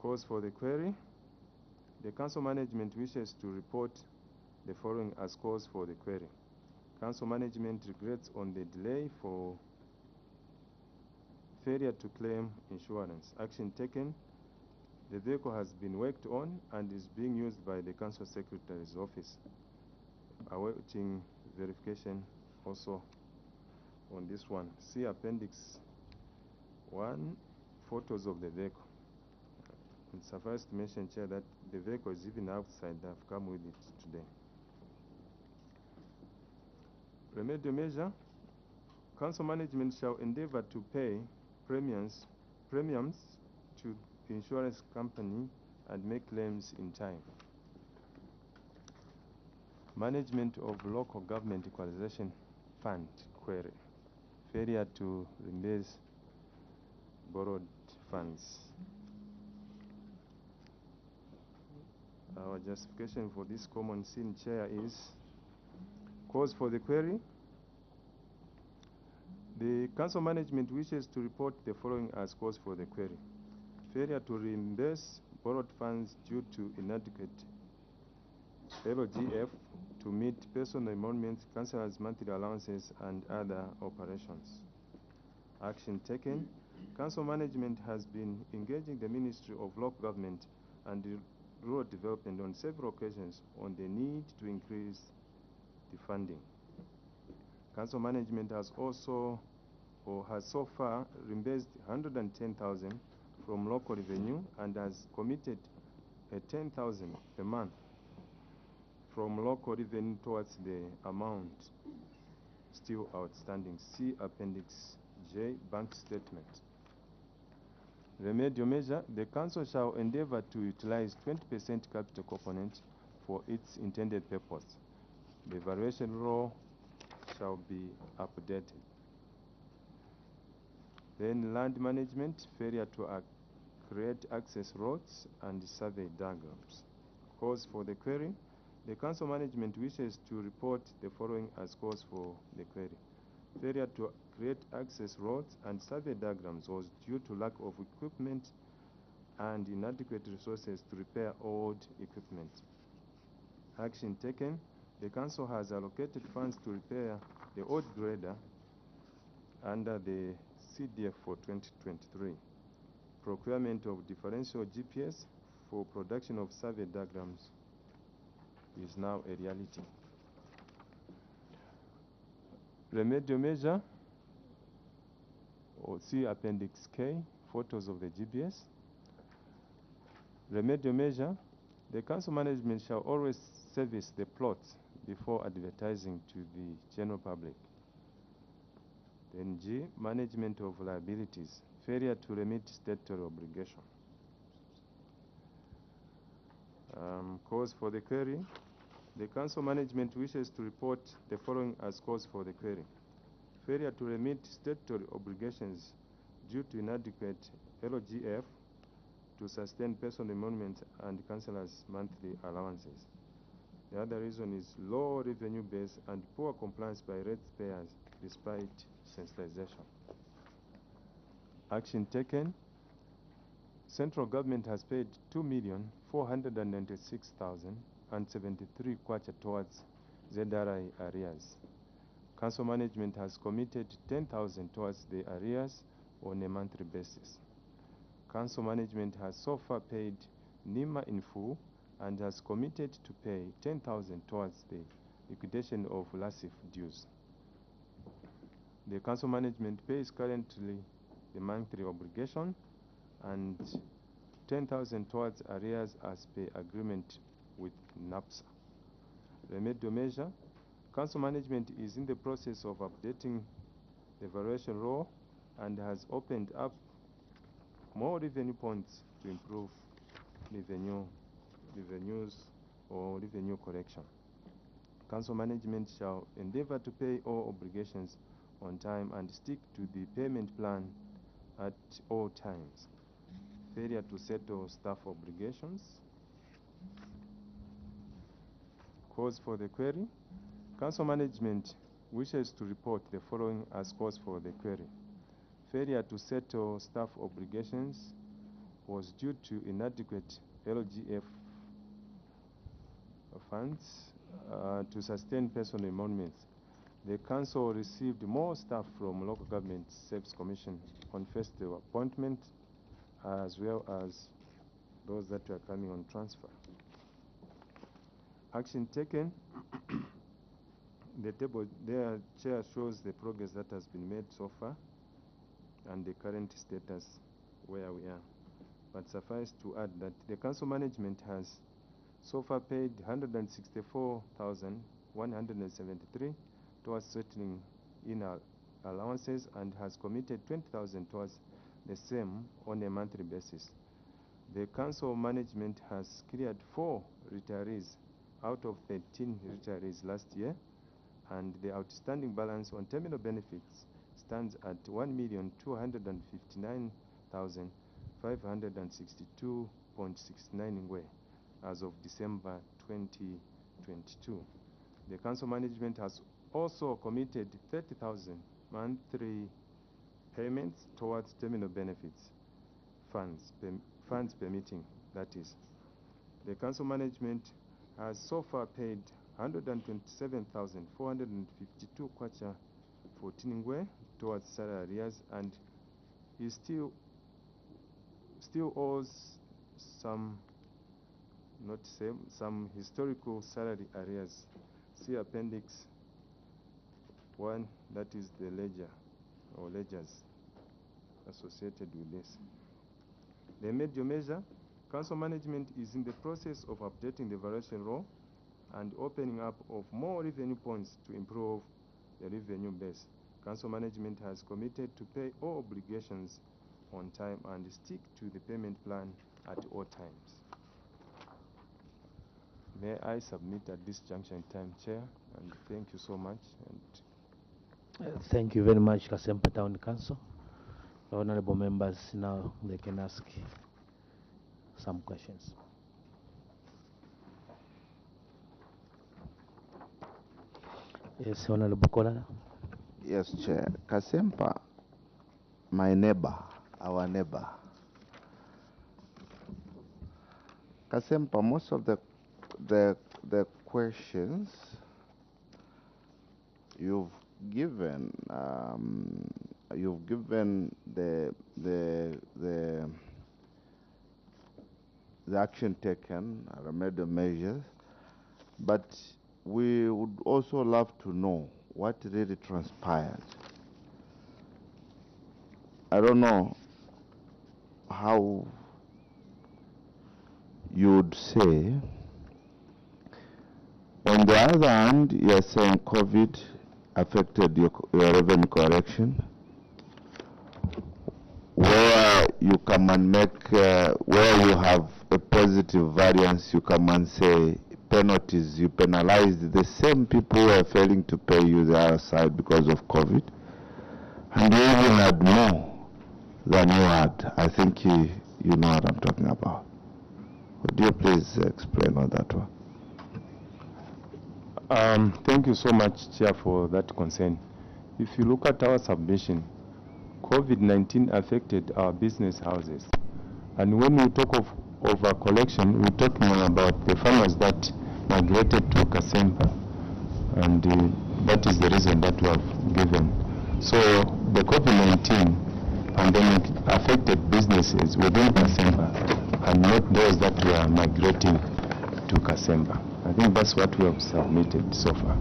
Cause for the query. The council management wishes to report the following as cause for the query. Council management regrets on the delay for failure to claim insurance. Action taken. The vehicle has been worked on and is being used by the council secretary's office. Awaiting verification also on this one. See Appendix 1, photos of the vehicle. It suffices to mention, Chair, that the vehicle is even outside. I've come with it today. Remedial measure. Council management shall endeavor to pay premiums to the insurance company and make claims in time. Management of Local Government Equalization Fund query. Failure to reimburse borrowed funds. Our justification for this common sin, Chair, is cause for the query. The council management wishes to report the following as cause for the query. Failure to reimburse borrowed funds due to inadequate LGF to meet personal emoluments, councillors' monthly allowances, and other operations. Action taken. Council management has been engaging the Ministry of Local Government and Rural Development on several occasions on the need to increase the funding. Council management has so far reimbursed 110,000 from local revenue and has committed 10,000 per month from local revenue towards the amount still outstanding. See Appendix J, bank statement. Remedial measure. The council shall endeavor to utilize 20% capital component for its intended purpose. The valuation law shall be updated. Then land management, failure to create access roads and survey diagrams. Cause for the query. The council management wishes to report the following as cause for the query. Failure to create access roads and survey diagrams was due to lack of equipment and inadequate resources to repair old equipment. Action taken. The council has allocated funds to repair the old grader under the CDF for 2023. Procurement of differential GPS for production of survey diagrams is now a reality. Remedial measure, or see Appendix K, photos of the GPS. Remedial measure. The council management shall always service the plots before advertising to the general public. Then G, management of liabilities, failure to remit statutory obligation. Cause for the query. The council management wishes to report the following as cause for the query. Failure to remit statutory obligations due to inadequate LGF to sustain personal emoluments and councillors' monthly allowances. The other reason is low revenue base and poor compliance by ratepayers despite sensitization. Action taken. Central government has paid 2,496,073 kwacha towards ZRI arrears. Council management has committed 10,000 towards the arrears on a monthly basis. Council management has so far paid NIMA in full and has committed to pay 10,000 towards the liquidation of LASIF dues. The council management pays currently the monthly obligation and 10,000 towards arrears as per agreement with NAPSA. Remedial measure. Council management is in the process of updating the valuation law and has opened up more revenue points to improve revenues or revenue collection. Council management shall endeavor to pay all obligations on time and stick to the payment plan at all times. Failure to settle staff obligations. Cause for the query. Council management wishes to report the following as cause for the query. Failure to settle staff obligations was due to inadequate LGF funds to sustain personal emoluments. The council received more staff from Local Government Service Commission on first appointment, as well as those that were coming on transfer. Action taken. The table there, Chair, shows the progress that has been made so far and the current status where we are. But suffice to add that the council management has so far paid 164,173 towards settling in allowances and has committed 20,000 towards the same on a monthly basis. The council management has cleared 4 retirees out of 13 retirees last year, and the outstanding balance on terminal benefits stands at 1,259,562.69 ngwe as of December 2022. The council management has also committed 30,000 monthly payments towards terminal benefits funds permitting, that is. The council management has so far paid 127,452 kwacha 14 ngwe towards salary arrears, and he still owes some historical salary arrears. See Appendix 1, that is the ledger or ledgers associated with this. The major measure, council management is in the process of updating the valuation roll and opening up of more revenue points to improve the revenue base. Council management has committed to pay all obligations on time and stick to the payment plan at all times. May I submit at this junction in time, Chair, and thank you so much. Thank you very much, Kasempa Town Council. Honorable members, now they can ask some questions. Yes, Honorable Kolana. Yes, Chair. Kasempa, my neighbor, our neighbor. Kasempa, most of the questions you've given the action taken, remedial measures, but we would also love to know what really transpired. I don't know how you would say. On the other hand, you're saying COVID affected your revenue correction, where you come and make, where you have a positive variance, you come and say penalties, you penalized the same people who are failing to pay you the other side because of COVID, and you even had more than you had. I think you know what I'm talking about. Would you please explain on that one? Thank you so much, Chair, for that concern. If you look at our submission, COVID-19 affected our business houses. And when we talk of over collection, we're talking about the farmers that migrated to Kasempa. And that is the reason that we have given. So the COVID-19 pandemic affected businesses within Kasempa and not those that were migrating to Kasempa. I think that's what we have submitted so far.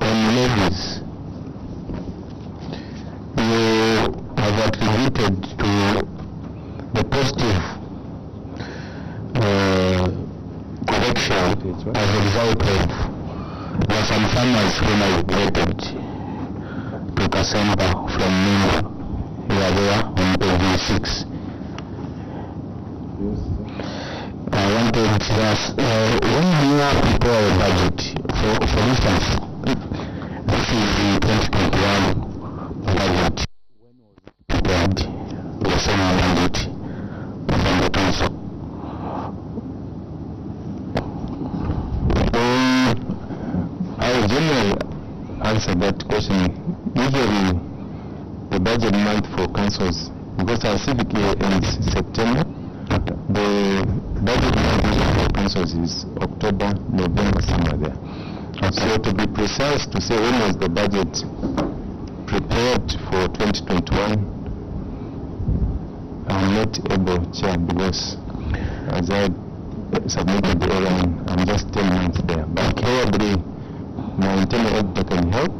On levies, you have attributed to the positive correction as a result of there are some farmers who migrated to Kasempa from Nimba. You are there on page 6. I wanted to ask, when you prepare a budget, for instance, this is the 2021 budget. When was it prepared? The same mandate from the council. As answer that question. Usually, the budget month for councils, because our civic year ends September, the budget month usually for councils is October, November, somewhere there. So to be precise, to say when was the budget prepared for 2021, I'm not able, Chair, because as I submitted the airline, I'm just 10 months there. But probably my internal auditor can help.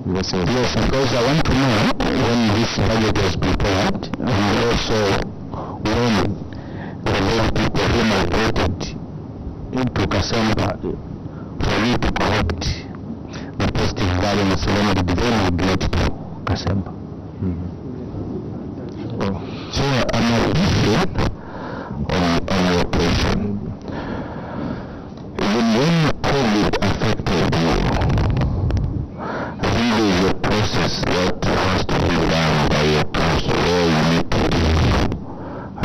Yes, because I want to know when this budget was prepared, and also when the very people who migrated into Kasemba for you to correct the positive variance when did they migrate to Kasemba. So I'm not on your question. Even when COVID affected you, I think there is a process that has to be done by your council where you need to give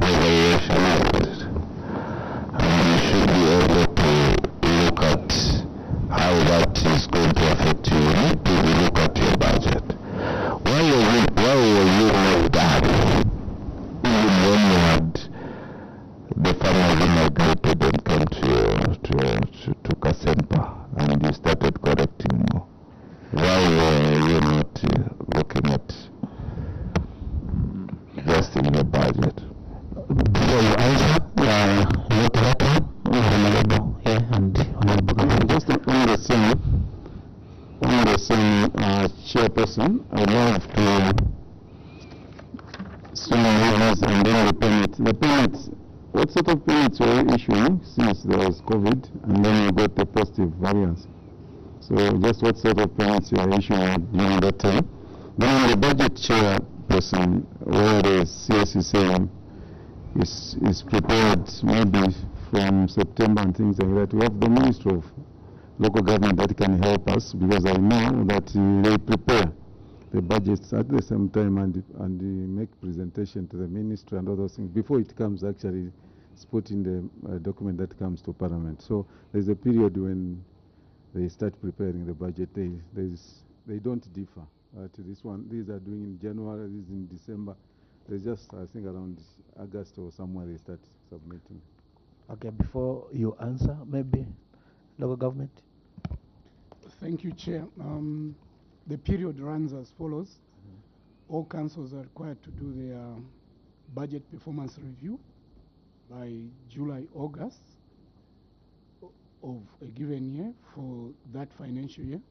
regulations, and you should be able to look at how that is going to affect you. You need to look at your budget. Why were you not done? Even when you had the farmers who migrated and came to Kasemba and you started correcting more. Why were you not looking at just in the budget? Before you answer, not that one, Honorable, and Honorable. Just on the same chairperson, I'd love to see numbers and then the permits. The permits, what sort of permits were you issuing since there was COVID and then you got the positive variance? So just what sort of permits you are issuing during that time? Then on the budget chairperson, where the CS is saying is prepared maybe from September and things like that, we have the Ministry of Local Government that can help us, because I know that they prepare the budgets at the same time and make presentation to the ministry and all those things before it comes actually it's put in the document that comes to Parliament. So there's a period when they start preparing the budget. They don't differ to this one. These are doing in January, these in December. They just, I think, around August or somewhere they start submitting. Okay, before you answer, maybe local government. Thank you, Chair. The period runs as follows. All councils are required to do their budget performance review by July, August of a given year for that financial year,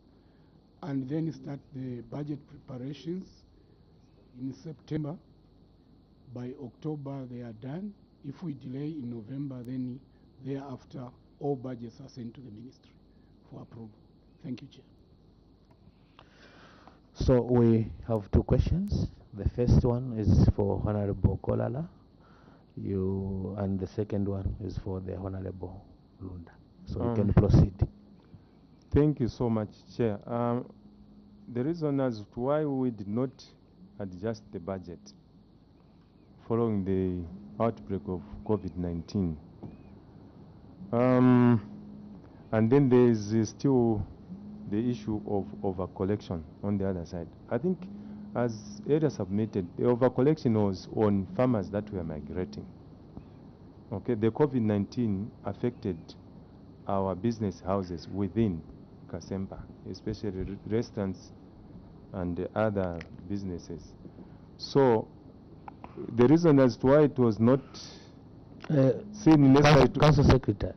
and then start the budget preparations in September. By October they are done. If we delay in November, then thereafter all budgets are sent to the ministry for approval. Thank you, Chair. So we have two questions. The first one is for Honorable Kolala, and the second one is for the Honorable Lunda. So you can proceed. Thank you so much, Chair. The reason as to why we did not adjust the budget following the outbreak of COVID-19. And then there is still the issue of overcollection on the other side. I think as area submitted, the overcollection was on farmers that were migrating. Okay, the COVID-19 affected our business houses within Kasemba, especially restaurants and other businesses. So the reason as to why it was not seen necessary to... Council Secretary,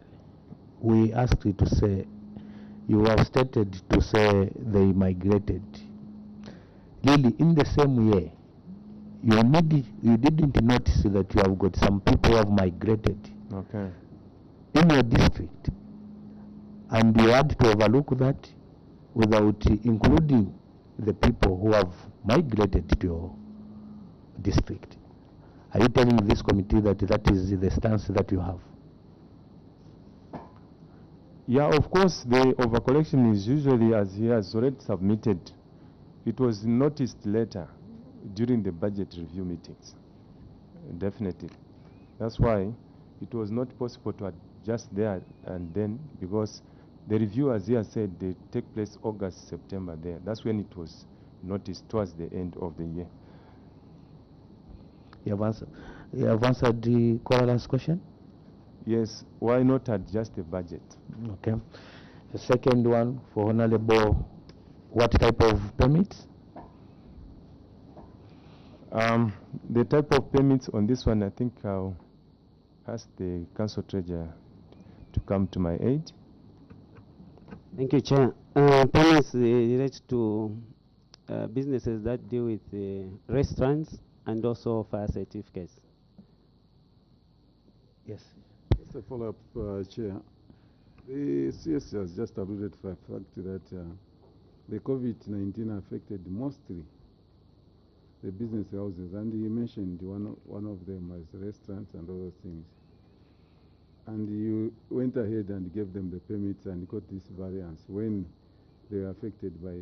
we asked you to say, you have stated to say they migrated. Really, in the same year, you didn't notice that you have got some people who have migrated in your district, and you had to overlook that without including the people who have migrated to your district. Are you telling this committee that that is the stance that you have? Yeah, of course, the overcollection is usually, as he has already submitted, it was noticed later during the budget review meetings. Definitely. That's why it was not possible to adjust there and then, because The review, as he has said, they take place August, September there. That's when it was noticed towards the end of the year. You have answered the coroner's question? Yes, why not adjust the budget? Okay. The second one for Honorable, what type of permits? The type of permits on this one, I think I'll ask the council treasurer to come to my aid. Thank you, Chair. Permits relate to businesses that deal with restaurants and also fire certificates. Yes. Just a follow-up, Chair. The CS has just alluded to the fact that the COVID-19 affected mostly the business houses, and he mentioned one of them as restaurants and other things. And you went ahead and gave them the permits and got this variance when they were affected by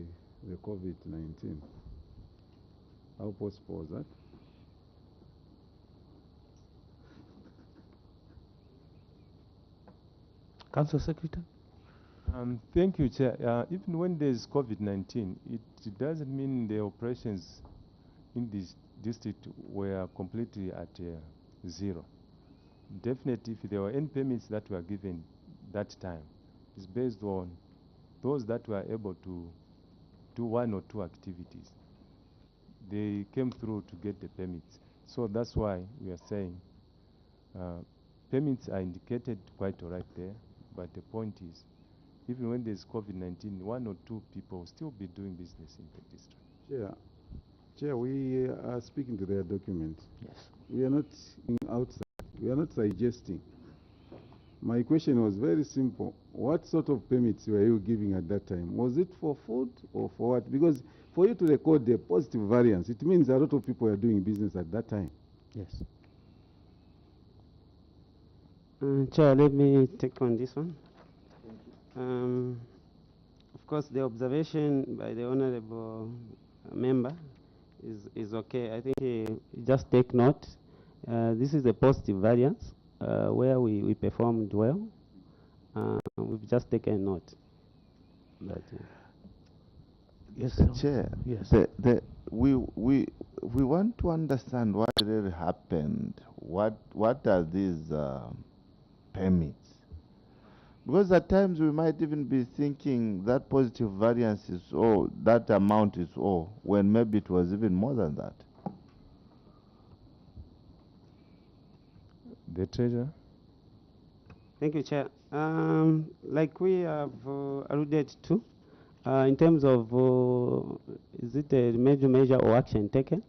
the COVID-19. How possible was that? Council Secretary? Thank you, Chair. Even when there's COVID-19, it doesn't mean the operations in this district were completely at zero. Definitely, if there were any permits that were given that time, it's based on those that were able to do one or two activities. They came through to get the permits. So that's why we are saying permits are indicated quite all right there, but the point is, even when there's COVID-19, one or two people will still be doing business in the district. Chair, we are speaking to their document. Yes. We are not outside. We are not suggesting. My question was very simple. What sort of permits were you giving at that time? Was it for food or for what? Because for you to record the positive variance, it means a lot of people are doing business at that time. Yes. Chair, let me take on this one. Of course, the observation by the honorable member is okay. I think he just take note. This is a positive variance where we performed well. We've just taken note. But, yes, Chair, yes. we want to understand what really happened. What are these permits? Because at times we might even be thinking that positive variance is all, that amount is all, when maybe it was even more than that. The treasurer? thank you, Chair. Like we have alluded to, in terms of is it a major measure or action taken,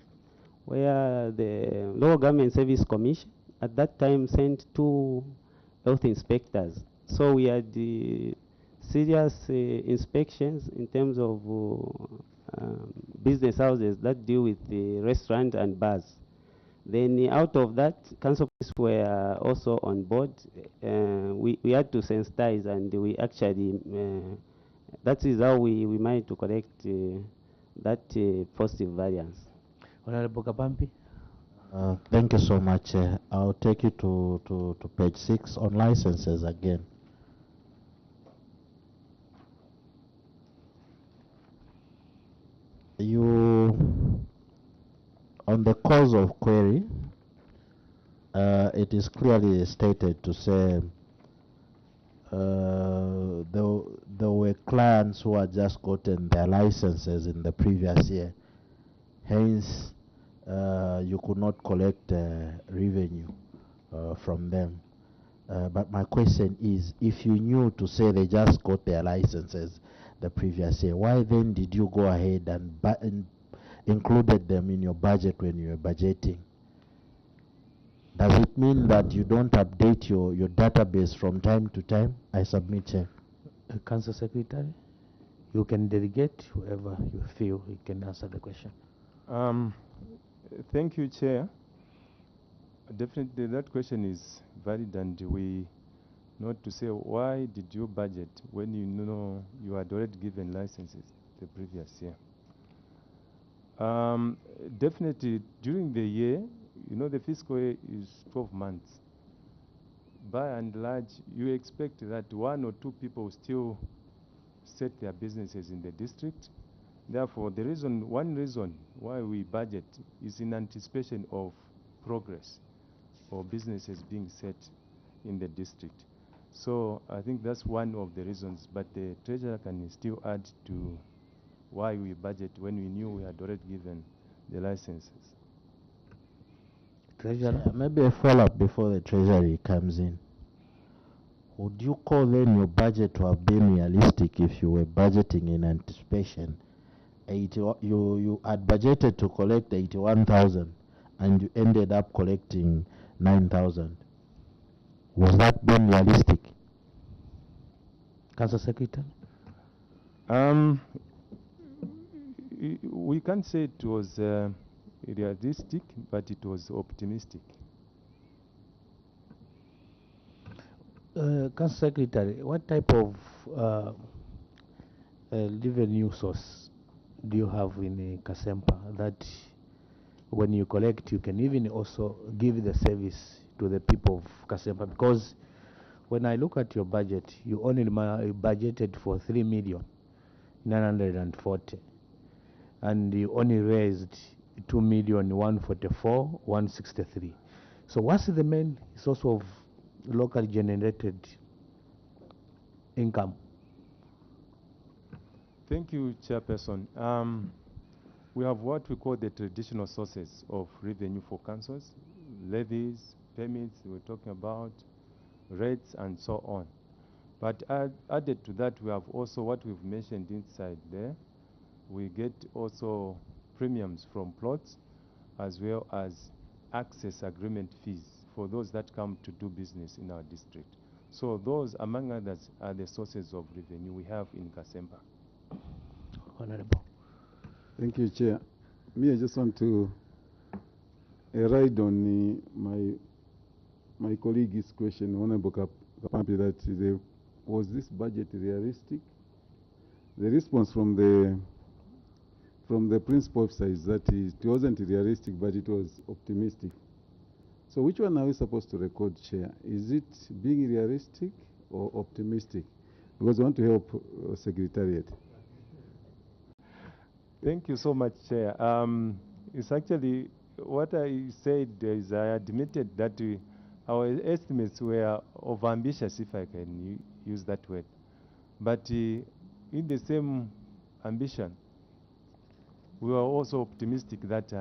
where the Local Government Service Commission at that time sent 2 health inspectors. So we had the serious inspections in terms of business houses that deal with the restaurant and bars. Then out of that, council were also on board. We had to sensitize, and we actually, that is how we managed to correct that positive variance. Honorable Kabambi? Thank you so much. I'll take you to page 6 on licenses again. On the cause of query, it is clearly stated to say there were clients who had just gotten their licenses in the previous year. Hence, you could not collect revenue from them. But my question is, if you knew to say they just got their licenses the previous year, why then did you go ahead and included them in your budget when you were budgeting? Does it mean that you don't update your database from time to time? I submit, Chair. Council Secretary, you can delegate whoever you feel you can answer the question. Thank you, Chair. Definitely that question is valid, and we not to say why did you budget when you know you had already given licenses the previous year. Definitely during the year, you know, the fiscal year is 12 months. by and large, you expect that one or two people still set their businesses in the district. Therefore, one reason why we budget is in anticipation of progress or businesses being set in the district. So I think that's one of the reasons, but the treasurer can still add to why we budget when we knew we had already given the licenses. Treasurer? Maybe a follow-up before the treasury comes in. Would you call then your budget to have been realistic if you were budgeting in anticipation? You had budgeted to collect 81,000 and you ended up collecting 9,000. Was that being realistic? Council Secretary? We can't say it was realistic, but it was optimistic. Council Secretary, what type of revenue source do you have in Kasempa that when you collect, you can even also give the service to the people of Kasempa? Because when I look at your budget, you only budgeted for 3,940,000, and you only raised 2,144,163. So what's the main source of locally generated income? Thank you, Chairperson. We have what we call the traditional sources of revenue for councils: levies, permits we're talking about, rates, and so on. But added to that, we have also what we've mentioned inside there. We get also premiums from plots, as well as access agreement fees for those that come to do business in our district. So those, among others, are the sources of revenue we have in Kasempa. Honorable. Thank you, Chair. Me, I just want to ride on my colleague's question, Honorable Kapampi, that was this budget realistic? The response from the principal officer is that it wasn't realistic, but it was optimistic. So which one are we supposed to record, Chair? Is it being realistic or optimistic? Because I want to help Secretariat. Thank you so much, Chair. It's actually what I said is I admitted that our estimates were overambitious, if I can use that word. But in the same ambition, we were also optimistic that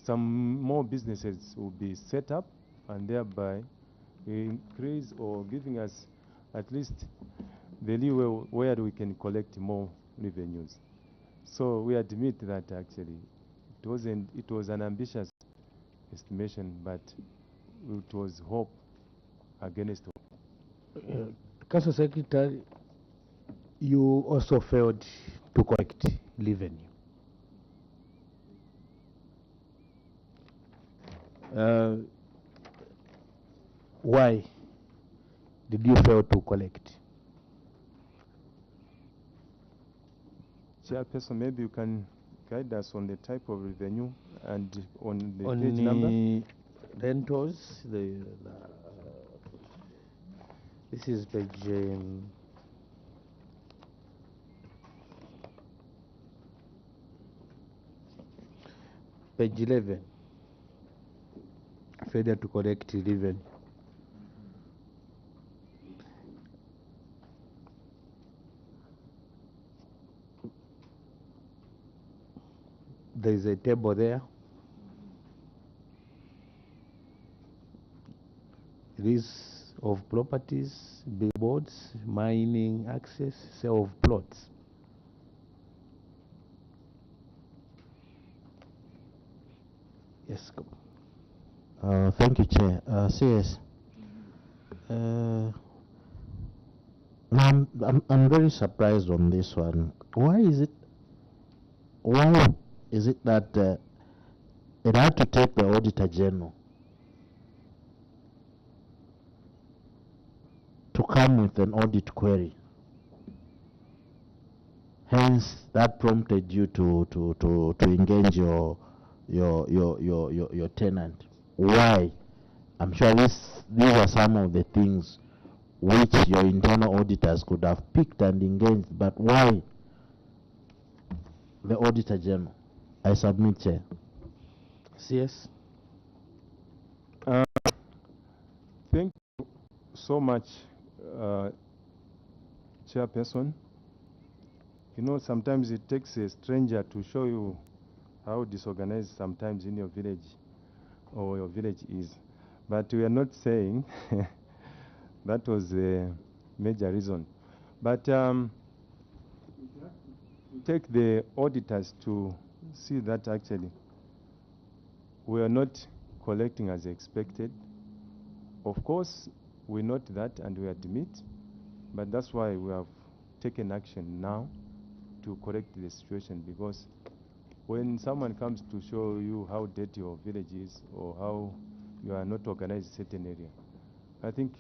some more businesses will be set up and thereby increase or giving us at least the leeway where we can collect more revenues. So we admit that actually it was an ambitious estimation, but it was hope against hope. Council Secretary, you also failed to collect revenue. Why did you fail to collect? Chairperson, maybe you can guide us on the type of revenue and on the On page number. Rentals, this is page page 11. Failure to collect revenue. There is a table there. Lease of properties, billboards, mining access, sale of plots. Yes. Thank you, Chair. CS. I'm very surprised on this one. Why is it that it had to take the Auditor General to come with an audit query? Hence, that prompted you to engage your tenant. Why? I'm sure these are some of the things which your internal auditors could have picked and engaged, but why the Auditor General? I submit, Chair. CS. Thank you so much, Chairperson. You know, sometimes it takes a stranger to show you how disorganized sometimes in your village or your village is. But we are not saying that was a major reason. But take the auditors to see that actually we are not collecting as expected. Of course, we note that and we admit, but that's why we have taken action now to correct the situation, because when someone comes to show you how dirty your village is or how you are not organized in a certain area, I think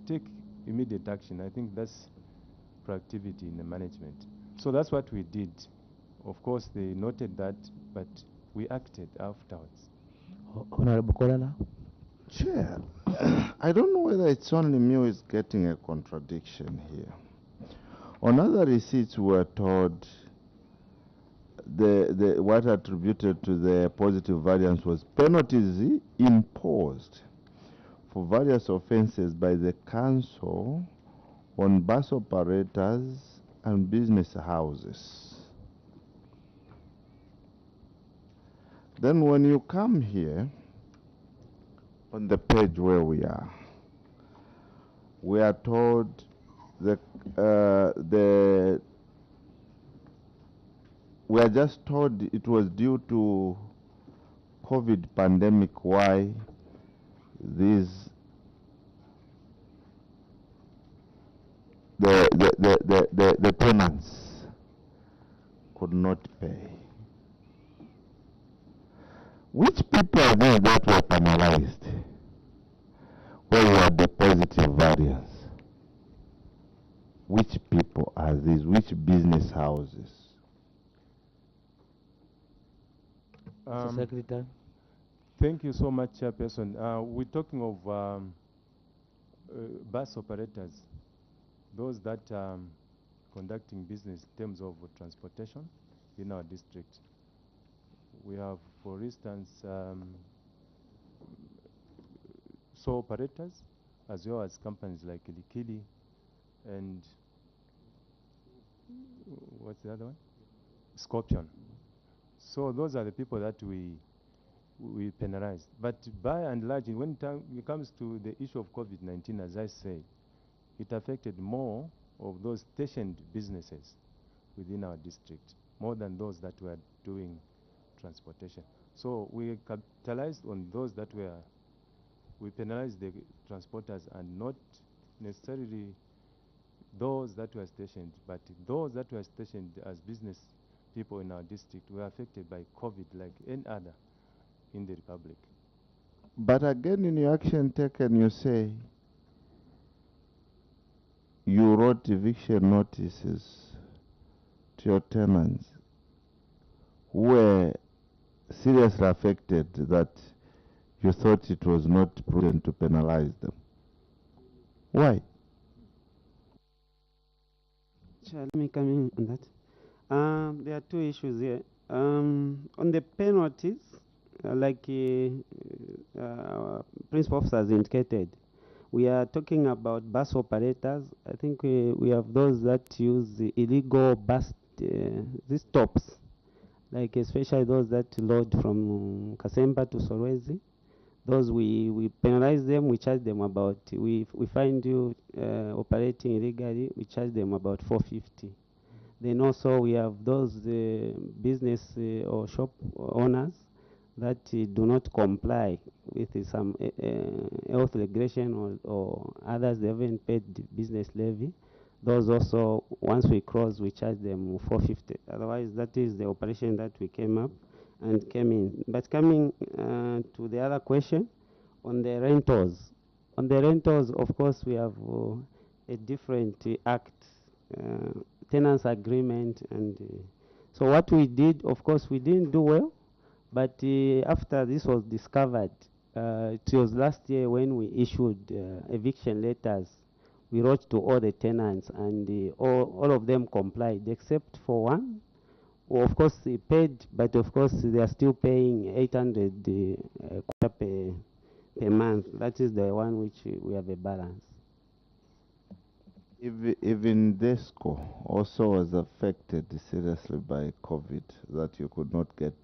take immediate action. I think that's proactivity in the management. So that's what we did. Of course, they noted that, but we acted afterwards. Honorable Kolala. Chair, I don't know whether it's only me who is getting a contradiction here. On other receipts, we were told what attributed to the positive variance was penalties imposed for various offenses by the council on bus operators and business houses. Then when you come here, on the page where we are told we are just told it was due to COVID pandemic why the tenants could not pay. Which people are these that were penalized where you had the positive variance? Which people are these? Which business houses? Secretary. Thank you so much, Chairperson. We're talking of bus operators, those that conducting business in terms of transportation in our district. We have, for instance, saw operators, as well as companies like Likili and what's the other one? Scorpion. So those are the people that we penalized. But by and large, when it comes to the issue of COVID-19, as I said, it affected more of those stationed businesses within our district, more than those that were doing transportation. So we capitalized on those that we penalized the transporters and not necessarily those that were stationed, but those that were stationed as business people in our district were affected by COVID like any other in the Republic. But again, in your action taken, you say you wrote eviction notices to your tenants who were seriously affected, that you thought it was not prudent to penalize them. Why? Let me come in on that. There are two issues here. On the penalties, like Principal Officers indicated, we are talking about bus operators. I think we have those that use the illegal bus these stops, like especially those that load from Kasemba to Solwezi. Those we penalize them, we charge them about, we find you operating illegally, we charge them about 450. Then also we have those business or shop owners that do not comply with some health regulation or others, they haven't paid the business levy. Those also, once we cross, we charge them 450. Otherwise, that is the operation that we came up and came in. But coming to the other question, on the rentals. On the rentals, of course, we have a different act, tenants agreement. And so what we did, of course, we didn't do well. But after this was discovered, it was last year when we issued eviction letters. We wrote to all the tenants, and all of them complied except for one. Well, of course, they paid, but of course, they are still paying 800 per month. That is the one which we have a balance. Even DESCO also was affected seriously by COVID, that you could not get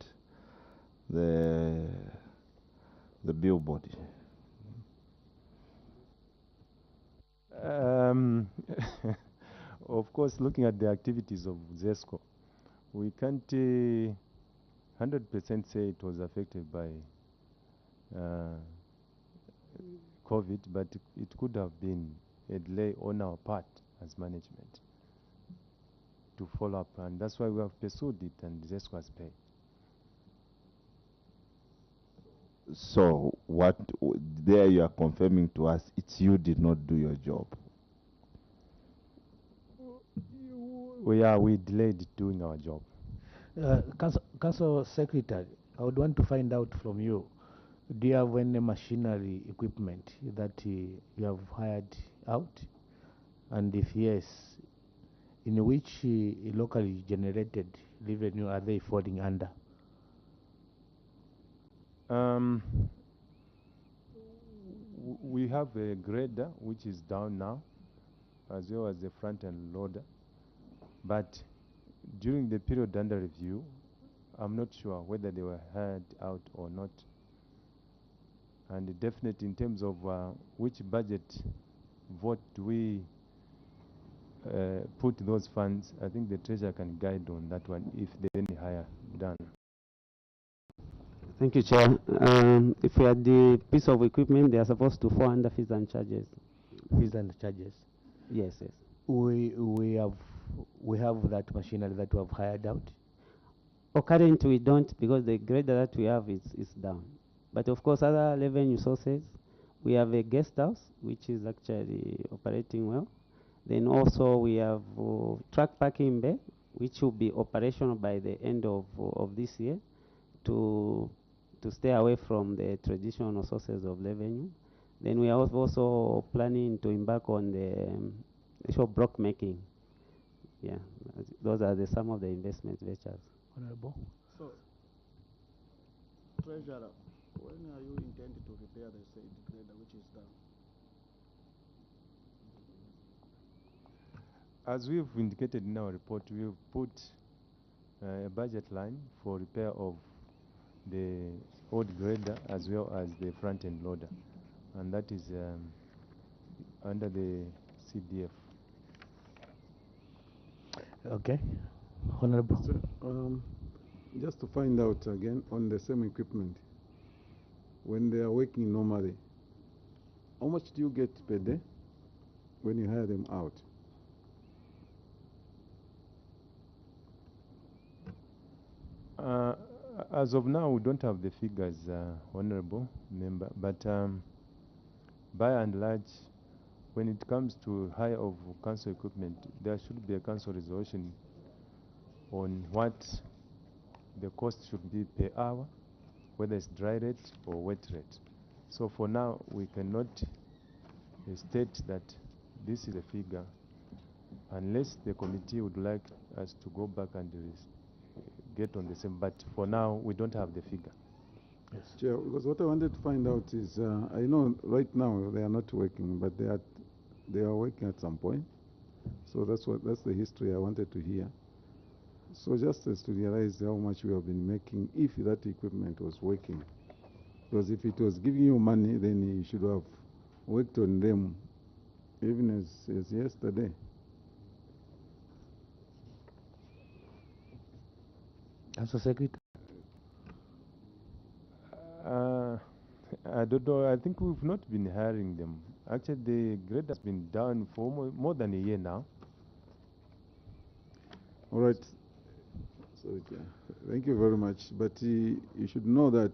the billboard. Of course, looking at the activities of ZESCO, we can't 100% say it was affected by COVID, but it could have been a delay on our part as management to follow up, and that's why we have pursued it, and ZESCO has paid. So what there you are confirming to us, it's you did not do your job. We delayed doing our job. Council Secretary, I would want to find out from you, do you have any machinery equipment that you have hired out? And if yes, in which locally generated revenue are they falling under? We have a grader which is down now, as well as a front-end loader. But during the period under review, I'm not sure whether they were hired out or not. And definitely in terms of which budget vote do we put those funds, I think the treasurer can guide on that one if there's any hire done. Thank you, Chair. If we had the piece of equipment, they are supposed to fall under fees and charges. Fees and charges. Yes, yes. We have that machinery that we have hired out. Oh, currently we don't, because the grader that we have is down. But of course, other revenue sources, we have a guest house which is actually operating well. Then also we have truck parking bay, which will be operational by the end of this year to stay away from the traditional sources of revenue. Then we are also planning to embark on the issue of block making. Yeah, those are some of the investment ventures. Honorable. So, Treasurer, when are you intending to repair the said grader which is down? As we've indicated in our report, we've put a budget line for repair of the old grader as well as the front-end loader, and that is under the CDF. Okay. Honorable. So, just to find out again on the same equipment, when they are working normally, how much do you get per day when you hire them out? As of now, we don't have the figures, Honorable Member, but by and large, when it comes to hire of council equipment, there should be a council resolution on what the cost should be per hour, whether it's dry rate or wet rate. So for now, we cannot state that this is a figure, unless the committee would like us to go back and get on the same. But for now, we don't have the figure. Yes. Chair, because what I wanted to find out is, I know right now they are not working, but they are working at some point. So that's the history I wanted to hear. So just as to realize how much we have been making if that equipment was working. Because if it was giving you money, then you should have worked on them even as yesterday. Council Secretary. I don't know. I think we've not been hiring them. Actually, the grade has been down for more than a year now. All right. So, thank you very much. But you should know that,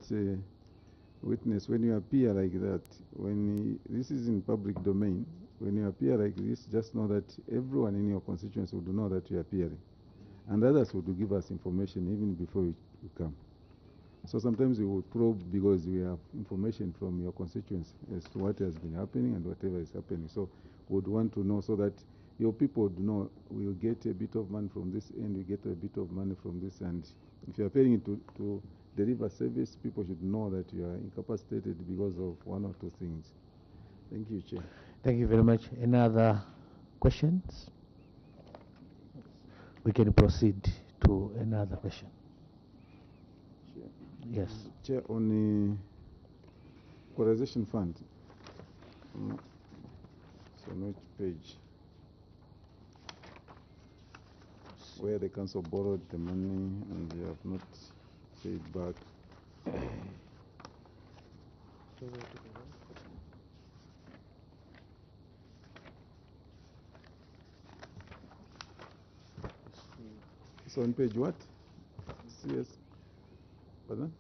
witness, when you appear like that, this is in public domain, when you appear like this, just know that everyone in your constituency would know that you are appearing. And others would give us information even before you come. So sometimes we will probe because we have information from your constituents as to what has been happening and whatever is happening. So we would want to know so that your people would know we'll get a bit of money from this end, we get a bit of money from this, and if you are failing to deliver service, people should know that you are incapacitated because of one or two things. Thank you, Chair. Thank you very much. Any other questions? We can proceed to another question. Chair. Yes. Chair, on the equalization fund, so on which page? Where the council borrowed the money and they have not paid back. So on page what? CS. Pardon?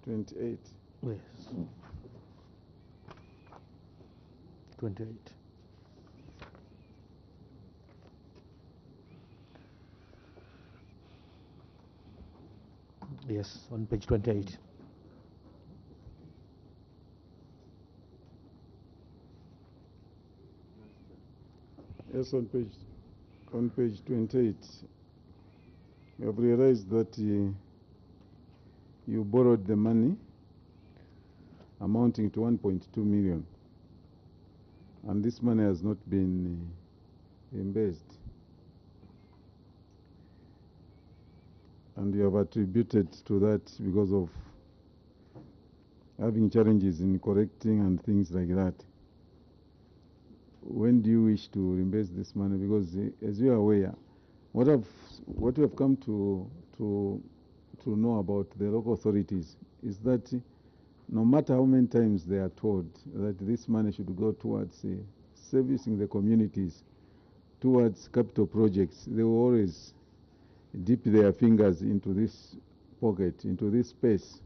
28. Yes. 28. Yes, on page 28. Yes, on page 28, we have realized that you borrowed the money amounting to 1.2 million, and this money has not been reimbursed. And you have attributed to that because of having challenges in correcting and things like that. When do you wish to reimburse this money? Because as you are aware, what we have come to know about the local authorities is that no matter how many times they are told that this money should go towards servicing the communities, towards capital projects, they will always dip their fingers into this pocket, into this space.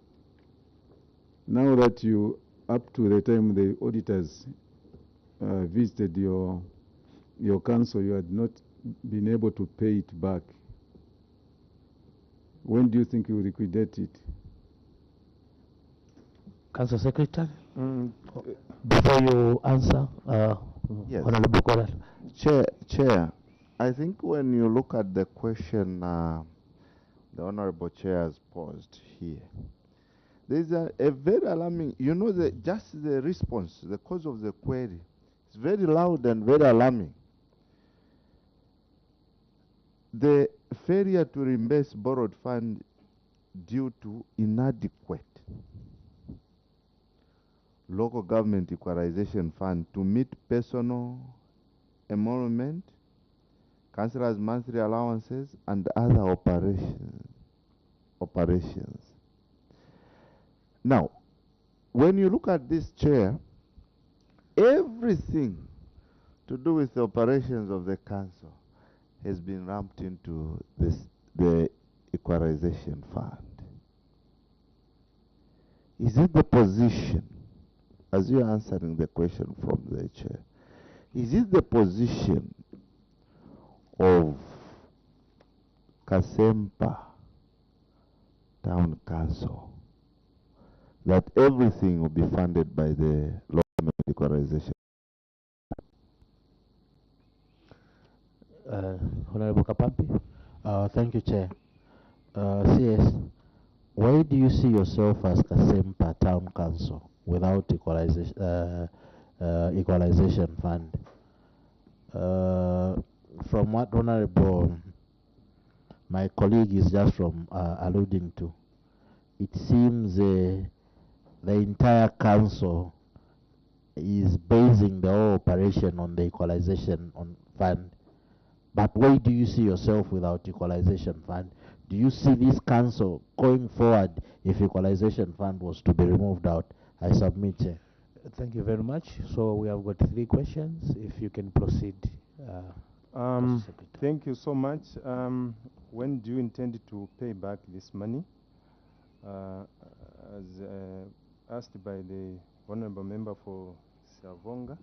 Now that you, up to the time the auditors visited your council, you had not been able to pay it back. When do you think you will liquidate it? Council Secretary, before you answer, Yes. Honorable Koral. Chair, I think when you look at the question the Honorable Chair has posed here, there's a very alarming, just the response, the cause of the query, it's very loud and very alarming. The failure to reimburse borrowed fund due to inadequate local government equalization fund to meet personal emolument, councillors' monthly allowances, and other operations. Now, when you look at this, Chair, everything to do with the operations of the council has been ramped into the equalization fund. Is it the position, as you are answering the question from the Chair, is it the position of Kasempa Town Council that everything will be funded by the local government equalization? Honorable Kapampi. Thank you, Chair. CS, why do you see yourself as Kasempa Town Council without equalization fund? From what Honorable, my colleague is just from alluding to, it seems the entire council is basing the whole operation on the equalization fund. But why do you see yourself without equalization fund? Do you see this council going forward if equalization fund was to be removed out? I submit, Chair. Thank you very much. So we have got 3 questions. If you can proceed. Thank you so much. When do you intend to pay back this money? As asked by the honorable member for Savonga.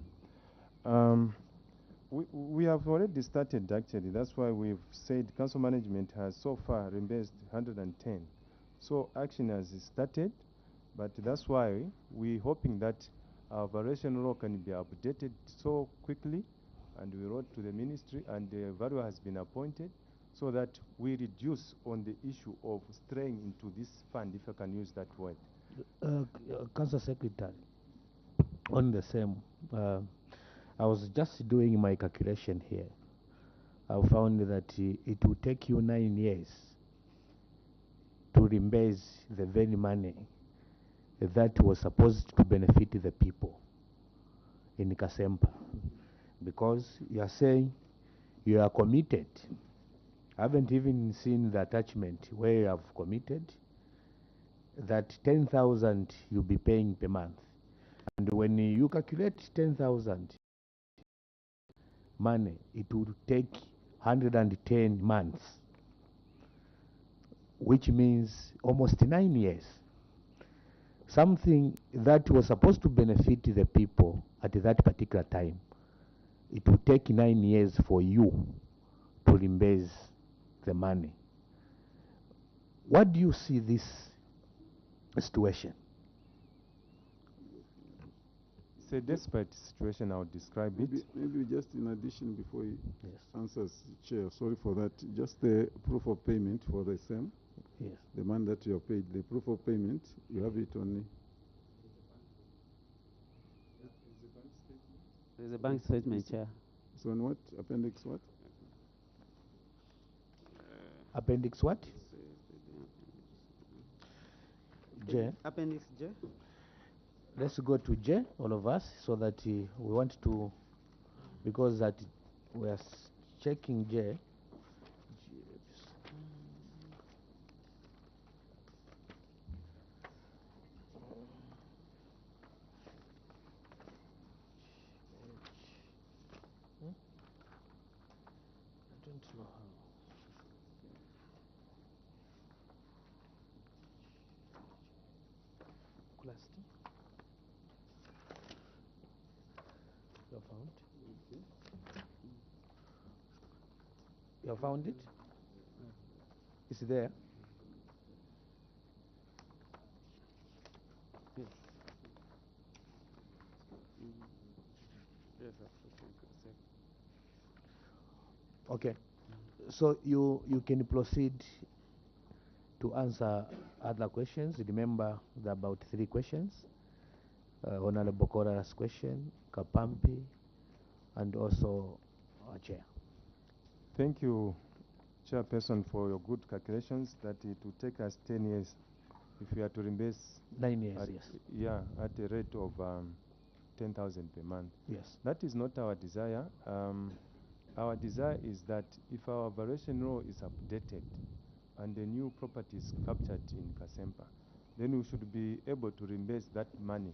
We have already started, actually. That's why we've said council management has so far reimbursed 110. So action has started, but that's why we're hoping that our variation law can be updated so quickly, and we wrote to the ministry, and the valuer has been appointed, so that we reduce on the issue of straying into this fund, if I can use that word. Council Secretary, on the same, I was just doing my calculation here. I found that it will take you 9 years to reimburse the very money that was supposed to benefit the people in Kasempa, because you are saying you are committed. I haven't even seen the attachment where you have committed that 10,000 you'll be paying per month. And when you calculate 10,000 money, it would take 110 months, which means almost 9 years. Something that was supposed to benefit the people at that particular time, it would take 9 years for you to reimburse the money. What do you see this situation? It's a desperate situation, I would describe it. Maybe just in addition, before he Yes. answers, Chair, sorry for that, just the proof of payment for the same, Yes. the man that you have paid, the proof of payment, you have it only. There's a bank statement, Chair. So on what? Appendix what? Appendix what? J. Appendix J. Let's go to J, all of us, so that we want to, because that we are checking J. I don't know how. Class T. You found? You found it? It's there. Yes. Okay. So you can proceed to answer other questions. Remember, there are about 3 questions. Honorable Kora's question, Kapampi, and also our chair. Thank you, Chairperson, for your good calculations that it will take us 10 years if we are to reimburse 9 years, at, yes. yeah, at a rate of 10,000 per month. Yes. That is not our desire. Our desire is that if our variation law is updated and the new property is captured in Kasempa, then we should be able to reimburse that money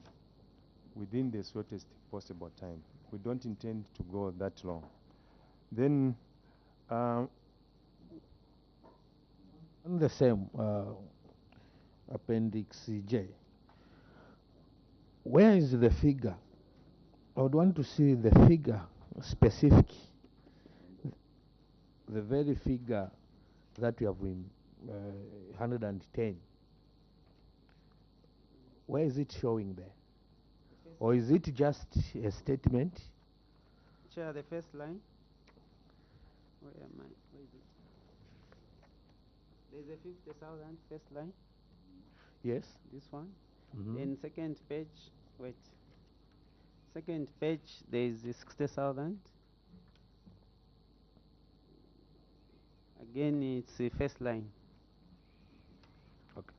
within the shortest possible time. We don't intend to go that long. Then, On the same Appendix J, where is the figure? I would want to see the figure specific, the very figure that we have in 110. Where is it showing there? Or is it just a statement? Chair, the first line. Where am I? Where is it? There's a 50,000 first line. Yes. This one. Mhm. Then second page. Wait. Second page. There is 60,000. Again, it's the first line. Okay.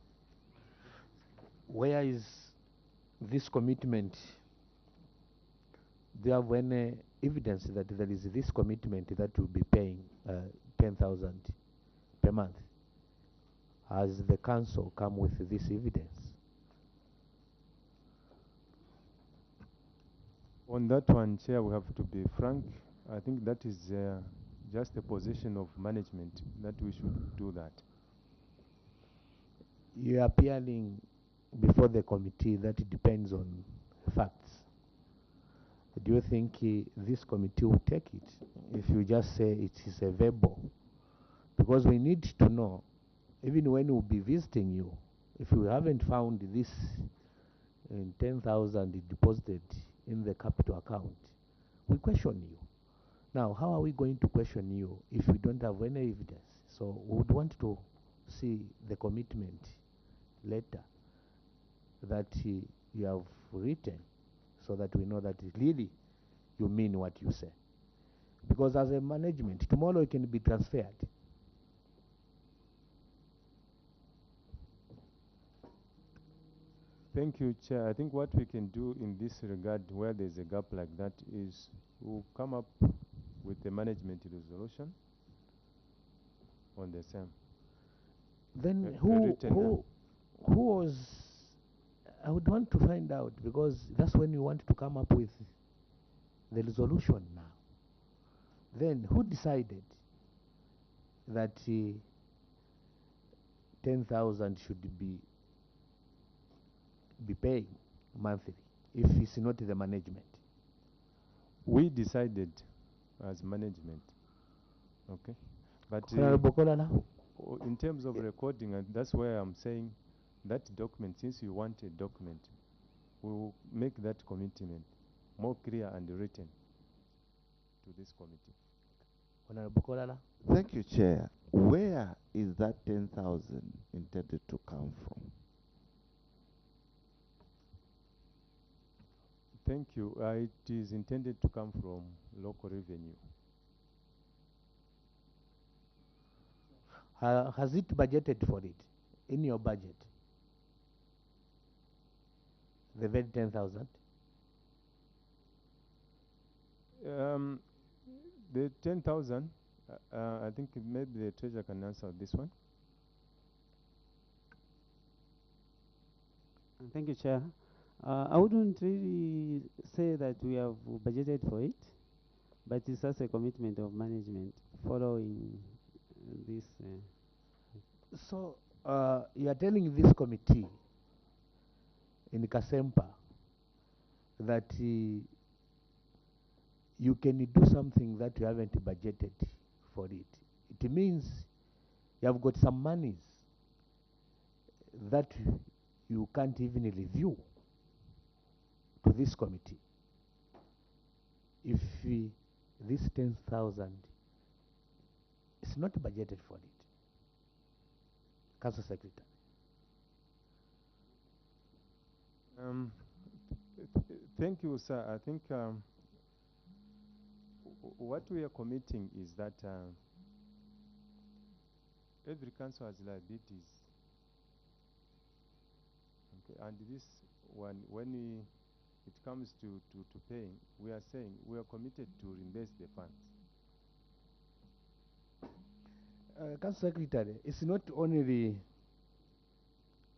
Where is this commitment? Do you have any evidence that there is this commitment that will be paying 10,000 per month? Has the council come with this evidence? on that one, Chair, we have to be frank. I think that is just a position of management that we should do that. You are appearing before the committee that depends on facts. Do you think this committee will take it if you just say it is a verbal? Because we need to know even when we'll be visiting you, if you haven't found this 10,000 deposited in the capital account, we question you. Now, how are we going to question you if we don't have any evidence? So we would want to see the commitment letter that you have written so that we know that really you mean what you say. Because as a management, tomorrow it can be transferred. Thank you, Chair. I think what we can do in this regard, where there's a gap like that, is we'll come up with a management resolution on the same. Then written who was, I would want to find out, because that's when you want to come up with the resolution now. Then who decided that 10,000 should be paid monthly if it's not the management? We decided as management, okay? But Honorable Kolala? in terms of recording, and that's where I'm saying that document, since you want a document, we will make that commitment more clear and written to this committee. Honorable Kolala? Thank you, Chair. Where is that 10,000 intended to come from? Thank you. It is intended to come from local revenue. Has it budgeted for it in your budget? The very 10,000? The 10,000, I think maybe the treasurer can answer this one. Thank you, Chair. I wouldn't really say that we have budgeted for it, but it's just a commitment of management following this. So you are telling this committee in Kasempa that you can do something that you haven't budgeted for it. It means you have got some monies that you can't even review to this committee. If this 10,000 is not budgeted for it. Council Secretary. Thank you, sir. I think what we are committing is that every council has liabilities. Okay, and this one, when it comes to paying, we are saying we are committed to reimburse the funds. Council Secretary, it's not only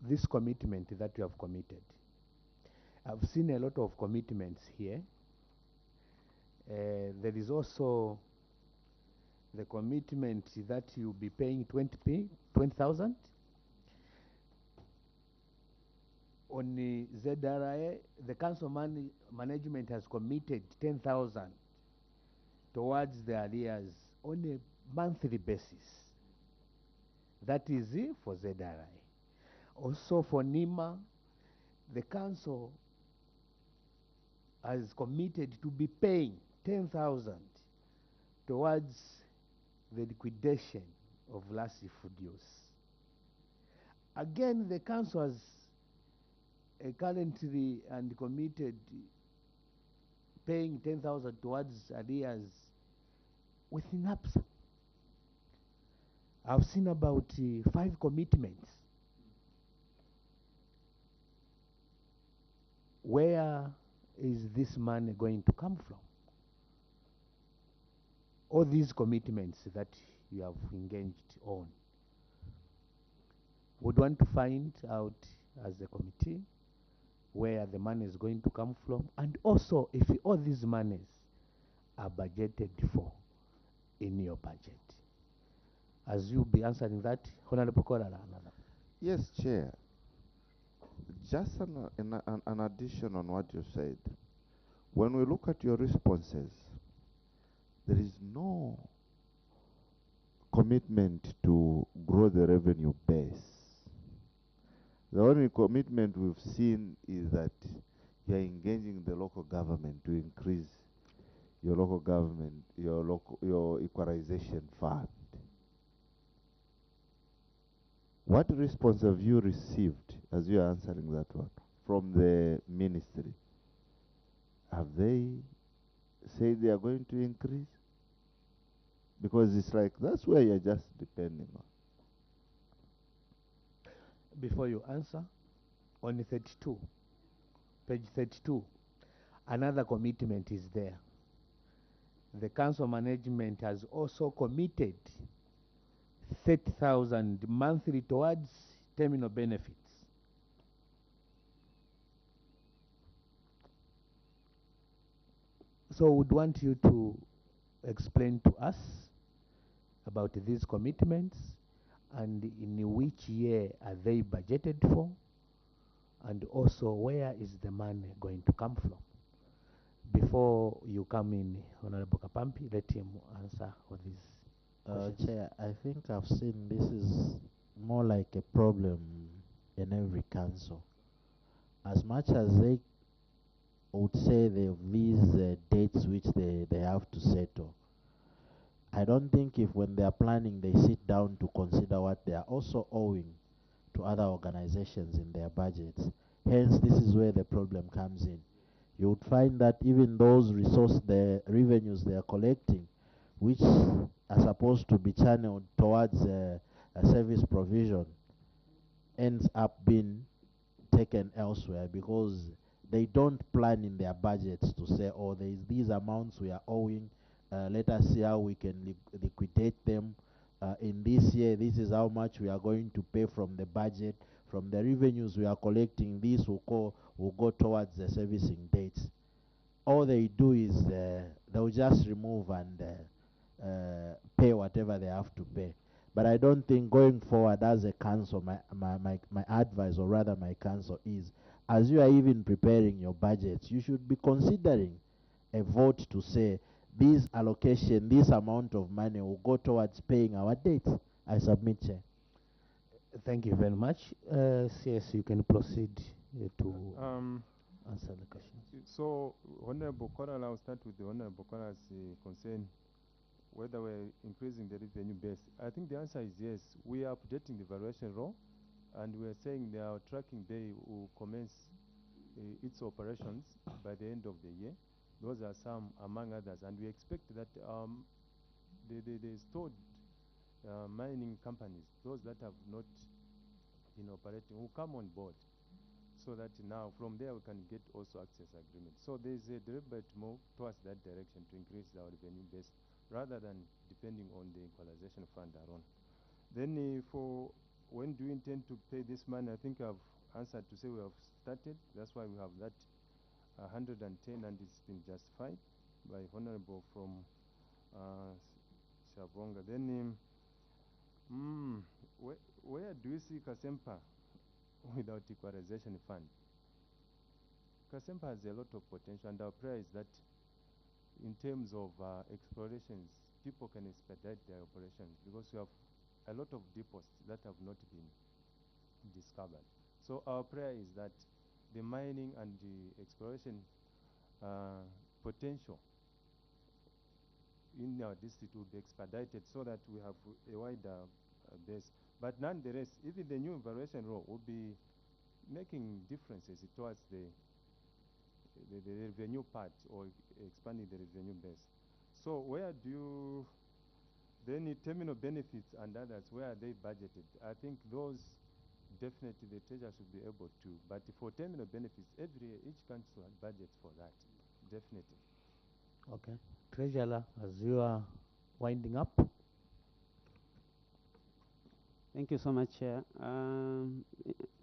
this commitment that you have committed. I've seen a lot of commitments here. There is also the commitment that you'll be paying 20,000 on the ZRA. The council management has committed 10,000 towards the arrears on a monthly basis. That is for ZRA. Also for NIMA, the council has committed to be paying 10,000 towards the liquidation of last food use. Again, the council has currently and committed paying 10,000 towards arrears with NAPSA. I've seen about 5 commitments. Where is this money going to come from? All these commitments that you have engaged on. Would want to find out as a committee where the money is going to come from, and also if all these monies are budgeted for in your budget. As you be answering that, Honorable Korala. Yes, Chair. Just an addition on what you said. When we look at your responses, there is no commitment to grow the revenue base. The only commitment we've seen is that you are engaging the local government to increase your local government, your equalization fund. What response have you received as you are answering that one from the ministry? Have they said they are going to increase? Because it's like that's where you're just depending on. Before you answer, on 32, page 32, another commitment is there. The council management has also committed 30,000 monthly towards terminal benefits. So we'd want you to explain to us about these commitments and in which year are they budgeted for, and also where is the money going to come from. Before you come in, Honorable Kapampi, let him answer for this. Chair, I think I've seen this is more like a problem in every council. As much as they would say they have these dates which they have to settle, I don't think if when they are planning they sit down to consider what they are also owing to other organizations in their budgets. Hence, this is where the problem comes in. You would find that even those the revenues they are collecting, which are supposed to be channeled towards a service provision, ends up being taken elsewhere because they don't plan in their budgets to say, oh, there is these amounts we are owing, let us see how we can liquidate them. In this year, this is how much we are going to pay from the budget. From the revenues we are collecting, this will go towards the servicing dates. All they do is they'll just remove and pay whatever they have to pay. But I don't think going forward as a council, my advice, or rather my counsel, is as you are even preparing your budgets, you should be considering a vote to say this allocation, this amount of money will go towards paying our debts. I submit, Chair. Thank you very much. CS, you can proceed to answer the question. So, Honorable Koral, I'll start with the Honorable Koral's concern whether we're increasing the revenue base. I think the answer is yes. We are updating the valuation roll, and we're saying that our tracking day will commence its operations by the end of the year. Those are some among others, and we expect that the stored mining companies, those that have not been operating, will come on board, so that now from there we can get also access agreements. So there's a deliberate move towards that direction to increase our revenue base rather than depending on the equalization fund alone. Then for when do you intend to pay this money, I think I've answered to say we have started. That's why we have that 110, and it's been justified by Honorable from Shavonga. Then where do you see Kasempa without equalization fund? Kasempa has a lot of potential, and our prayer is that in terms of explorations, people can expedite their operations because we have a lot of depots that have not been discovered. So our prayer is that the mining and the exploration potential in our district will be expedited so that we have a wider base. But nonetheless, even the new evaluation role will be making differences towards the revenue part, or expanding the revenue base. So where do you, then terminal benefits and others, where are they budgeted? I think those definitely the treasurer should be able to, but for terminal benefits, each council budgets for that, definitely. Okay. Treasurer, as you are winding up. Thank you so much, Chair.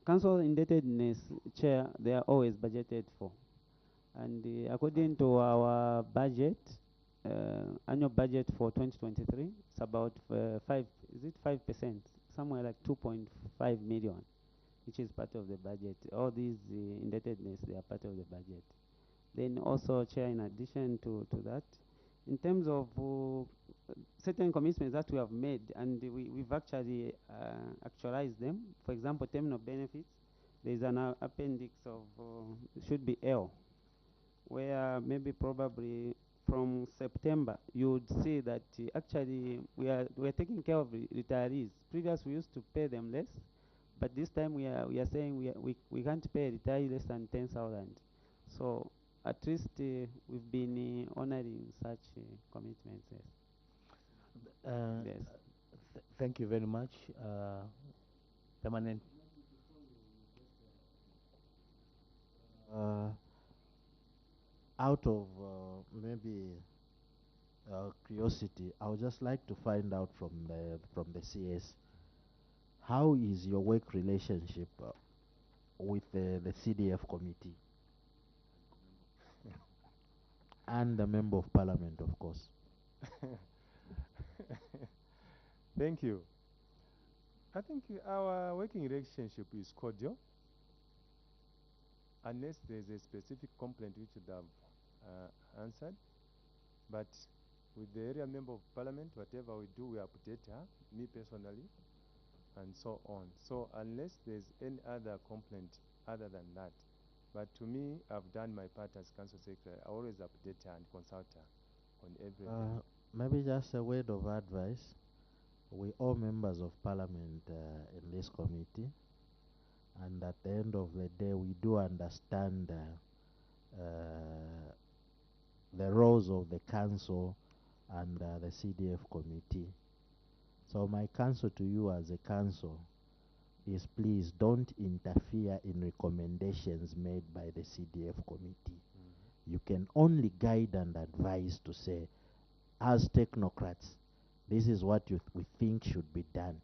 Council indebtedness, Chair, they are always budgeted for. And according to our budget, annual budget for 2023, it's about 5%, somewhere like 2.5 million, which is part of the budget. All these indebtedness, they are part of the budget. Then also, Chair, in addition to that, in terms of certain commitments that we have made, and we've actually actualized them. For example, terminal benefits, there's an appendix of, should be L, where maybe probably from September you would see that actually we're taking care of retirees. Previous we used to pay them less, but this time we are saying we can't pay a retiree less than 10,000. So at least we've been honoring such commitments. Yes. Yes. Thank you very much. Permanent. Out of maybe curiosity, I would just like to find out from the CS, how is your work relationship with the CDF committee and the member of parliament, of course? Thank you. I think our working relationship is cordial, unless there's a specific complaint which would have answered. But with the area member of parliament, whatever we do, we update her, me personally, and so on. So unless there's any other complaint other than that, but to me, I've done my part as council secretary. I always update her and consult her on everything. Maybe just a word of advice. We all members of parliament in this committee, and at the end of the day, we do understand the roles of the council and the CDF committee. So my counsel to you as a council is, please don't interfere in recommendations made by the CDF committee. You can only guide and advise to say, as technocrats, this is what we think should be done.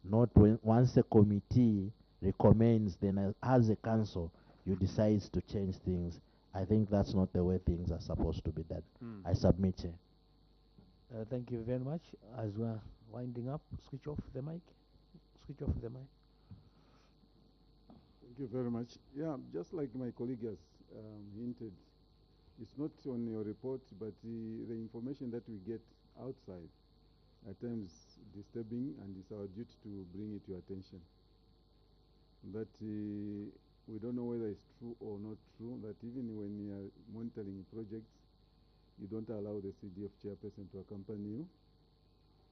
Not once the committee recommends, then as a council, you decide to change things. I think that's not the way things are supposed to be done. I submit, Chair. Thank you very much. As we're winding up, switch off the mic. Switch off the mic. Thank you very much. Yeah, just like my colleague has hinted, it's not on your report, but the information that we get outside at times disturbing, and it's our duty to bring it to your attention. That we don't know whether it's true or not true, that even when you are monitoring projects, you don't allow the CDF chairperson to accompany you.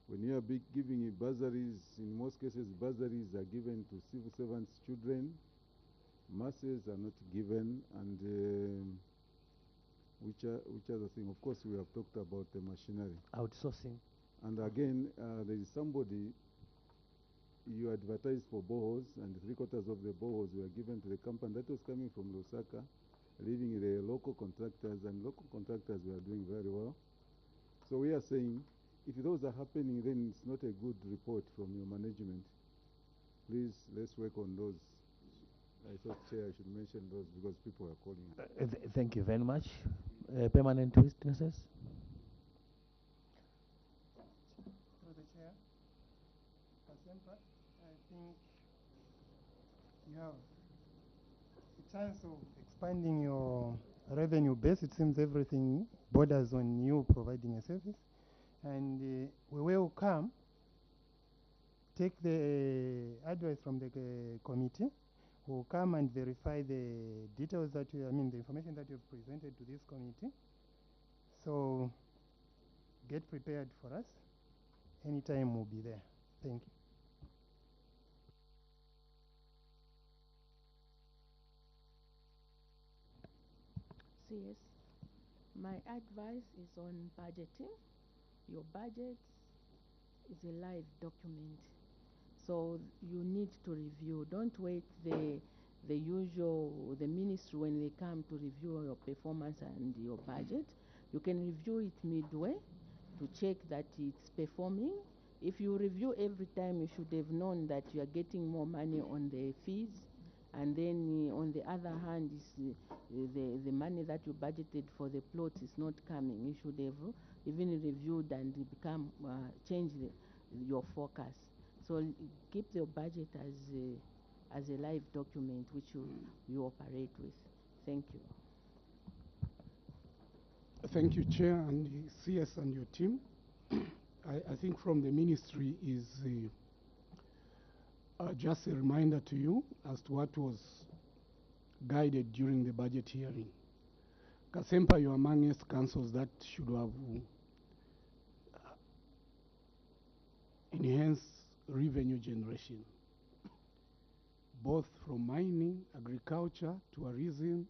When you are giving bursaries, in most cases bursaries are given to civil servants' children, masses are not given, and which other thing? Of course, we have talked about the machinery. Outsourcing. And again, there is somebody, you advertised for boreholes, and 3/4 of the boreholes were given to the company that was coming from Lusaka, leaving the local contractors, and local contractors were doing very well. So we are saying, if those are happening, then it's not a good report from your management. Please, let's work on those. I thought, Chair, I should mention those because people are calling. Thank you very much. Permanent witnesses. Through the Chair, I think you have a chance of expanding your revenue base. It seems everything borders on you providing a service, and we will take the advice from the committee. We'll come and verify the details that the information that you've presented to this committee. So get prepared for us. Anytime we'll be there. Thank you. Yes, my advice is on budgeting. Your budget is a live document, so you need to review. Don't wait the ministry when they come to review your performance and your budget. You can review it midway to check that it's performing. If you review every time, you should have known that you are getting more money on the fees, and then on the other hand, the money that you budgeted for the plot is not coming. You should have even reviewed and change your forecast. So keep your budget as a live document which you operate with. Thank you. Thank you, Chair, and the CS and your team. I think from the ministry is just a reminder to you as to what was guided during the budget hearing. Kasempa, you are amongst councils that should have enhanced revenue generation, both from mining, agriculture, tourism.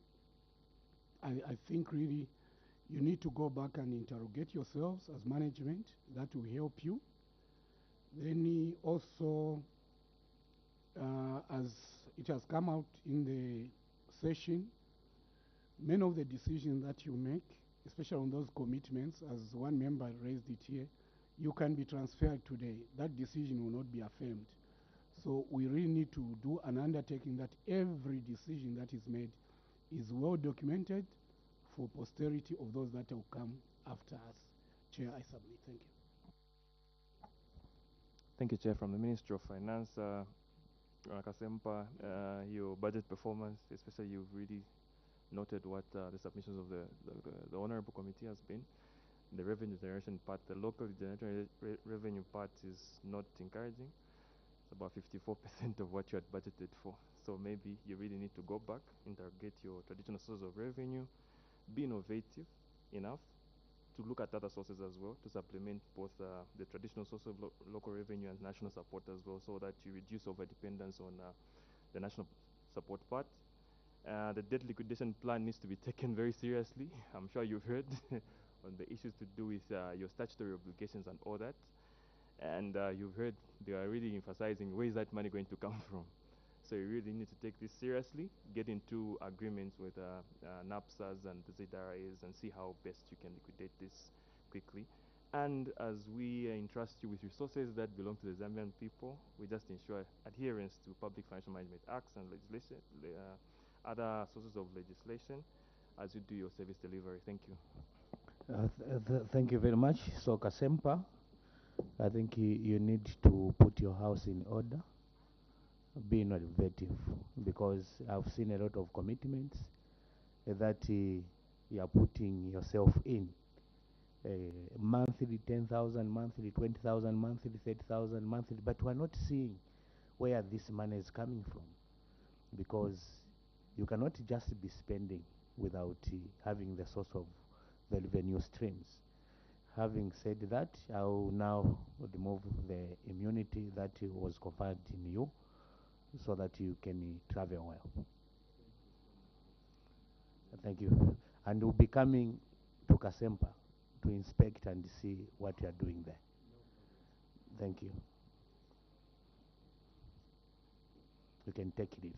I think really you need to go back and interrogate yourselves as management. That will help you. Then also, as it has come out in the session, many of the decisions that you make, especially on those commitments, as one member raised it here, you can be transferred today. That decision will not be affirmed. So we really need to do an undertaking that every decision that is made is well documented for posterity of those that will come after us. Chair, I submit. Thank you. Thank you, Chair. From the Ministry of Finance, Kasempa, your budget performance, especially you've really noted what the submissions of the Honorable Committee has been. The revenue generation part, the local generated revenue part is not encouraging. It's about 54% of what you had budgeted for. So maybe you really need to go back, interrogate your traditional sources of revenue, be innovative enough to look at other sources as well to supplement both the traditional source of local revenue and national support as well, so that you reduce over-dependence on the national support part. The debt liquidation plan needs to be taken very seriously. I'm sure you've heard on the issues to do with your statutory obligations and all that. And you've heard they are really emphasizing where is that money going to come from. So you really need to take this seriously, get into agreements with NAPSAs and the ZRAs and see how best you can liquidate this quickly. And as we entrust you with resources that belong to the Zambian people, we just ensure adherence to Public Financial Management Acts and legislation, other sources of legislation as you do your service delivery. Thank you. Thank you very much. So Kasempa, I think you need to put your house in order, be innovative, because I've seen a lot of commitments that you are putting yourself in. Monthly 10,000, monthly 20,000, monthly 30,000, monthly, but we're not seeing where this money is coming from, because you cannot just be spending without having the source of the revenue streams. Having said that, I will now remove the immunity that was conferred in you so that you can travel well. Thank you. And we'll be coming to Kasempa to inspect and see what you are doing there. Thank you. You can take leave.